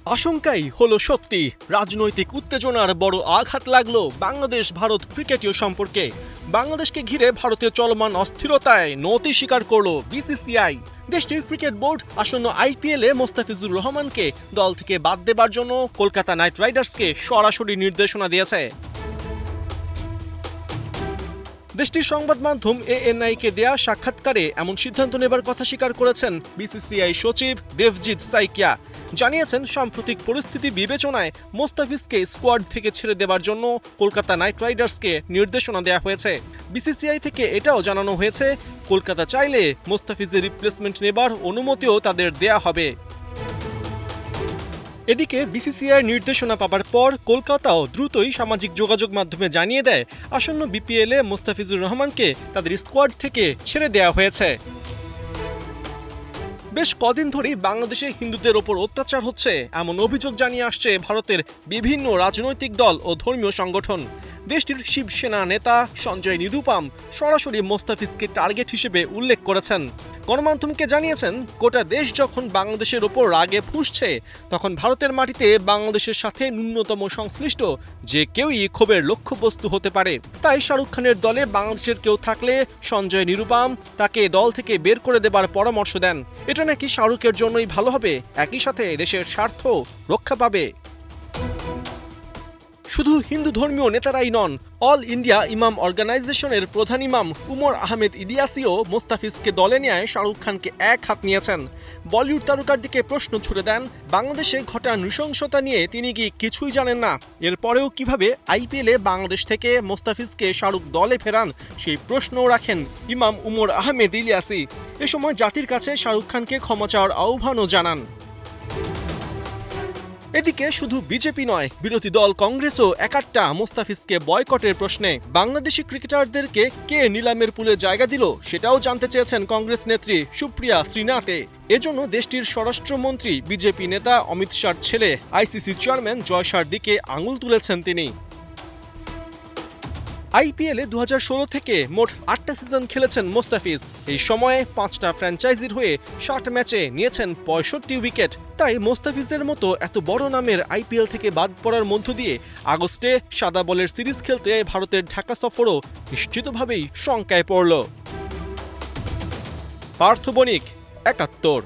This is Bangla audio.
আশঙ্কাই হলো সত্যি। রাজনৈতিক উত্তেজনার বড় আঘাত লাগলো বাংলাদেশ ভারত ক্রিকেটীয় সম্পর্কে। বাংলাদেশকে ঘিরে ভারতের চলমান অস্থিরতায় নতি স্বীকার করলো বিসিসিআই। দেশটির ক্রিকেট বোর্ড আসন্ন আইপিএলে মোস্তাফিজুর রহমানকে দল থেকে বাদ দেবার জন্য কলকাতা নাইট রাইডার্সকে সরাসরি নির্দেশনা দিয়েছে। দেশটির সংবাদ মাধ্যম এএনআই-কে দেয়া সাক্ষাৎকারে এমন সিদ্ধান্ত নেবার কথা স্বীকার করেছেন বিসিসিআই সচিব দেবজিৎ সাইকিয়া। জানিয়েছেন সাম্প্রতিক পরিস্থিতি বিবেচনায় মোস্তাফিজকে স্কোয়াড থেকে ছেড়ে দেবার জন্য কলকাতা নাইট রাইডার্সকে নির্দেশনা দেওয়া হয়েছে। বিসিসিআই থেকে এটাও জানানো হয়েছে কলকাতা চাইলে মোস্তাফিজের রিপ্লেসমেন্ট নেবার অনুমতিও তাদের দেয়া হবে। এদিকে বিসিসিআই নির্দেশনা পাবার পর কলকাতাও দ্রুতই সামাজিক যোগাযোগ মাধ্যমে জানিয়ে দেয় আসন্ন বিপিএলে মোস্তাফিজুর রহমানকে তাদের স্কোয়াড থেকে ছেড়ে দেওয়া হয়েছে। বেশ কদিন ধরেই বাংলাদেশে হিন্দুদের ওপর অত্যাচার হচ্ছে এমন অভিযোগ জানিয়ে আসছে ভারতের বিভিন্ন রাজনৈতিক দল ও ধর্মীয় সংগঠন। দেশটির শিবসেনা নেতা সঞ্জয় নিরুপম সরাসরি মোস্তাফিজকে টার্গেট হিসেবে উল্লেখ করেছেন। গণমাধ্যমকে জানিয়েছেন গোটা দেশ যখন বাংলাদেশের ওপর রাগে ফুঁসছে তখন ভারতের মাটিতে বাংলাদেশের সাথে ন্যূনতম সংশ্লিষ্ট যে কেউই ক্ষোভের লক্ষ্যবস্তু হতে পারে। তাই শাহরুখ খানের দলে বাংলাদেশের কেউ থাকলে সঞ্জয় নিরুপম তাকে দল থেকে বের করে দেবার পরামর্শ দেন। এটা নাকি শাহরুখের জন্যই ভালো হবে, একই সাথে দেশের স্বার্থ রক্ষা পাবে। শুধু হিন্দু ধর্মীয় নেতারাই নন, অল ইন্ডিয়া ইমাম অর্গানাইজেশনের প্রধান ইমাম উমর আহমেদ ইলিয়াসিও মোস্তাফিজকে দলে নেয় শাহরুখ খানকে এক হাত নিয়েছেন। বলিউড তারকার দিকে প্রশ্ন ছুড়ে দেন বাংলাদেশে ঘটা নৃশংসতা নিয়ে তিনি কি কিছুই জানেন না। এরপরেও কিভাবে আইপিএলে বাংলাদেশ থেকে মোস্তাফিজকে শাহরুখ দলে ফেরান সেই প্রশ্নও রাখেন ইমাম উমর আহমেদ ইলিয়াসি। এ সময় জাতির কাছে শাহরুখ খানকে ক্ষমা চাওয়ার আহ্বানও জানান। এদিকে শুধু বিজেপি নয়, বিরোধী দল কংগ্রেসও একাট্টা মোস্তাফিজকে বয়কটের প্রশ্নে। বাংলাদেশি ক্রিকেটারদেরকে কে নিলামের পুলে জায়গা দিল সেটাও জানতে চেয়েছেন কংগ্রেস নেত্রী সুপ্রিয়া শ্রীনাথে। এজন্য দেশটির স্বরাষ্ট্রমন্ত্রী বিজেপি নেতা অমিত শাহর ছেলে আইসিসি চেয়ারম্যান জয় শাহর দিকে আঙুল তুলেছেন তিনি। আইপিএলে 2016 থেকে মোট 8টা সিজন খেলেছেন মোস্তাফিজ। এই সময়ে 5টা ফ্র্যাঞ্চাইজির হয়ে 60 ম্যাচে নিয়েছেন 65 উইকেট। তাই মোস্তাফিজের মতো এত বড় নামের আইপিএল থেকে বাদ পড়ার মধ্য দিয়ে আগস্টে সাদা বলের সিরিজ খেলতে ভারতের ঢাকা সফরও নিশ্চিতভাবেই শঙ্কায় পড়ল। পার্থ বণিক, 71।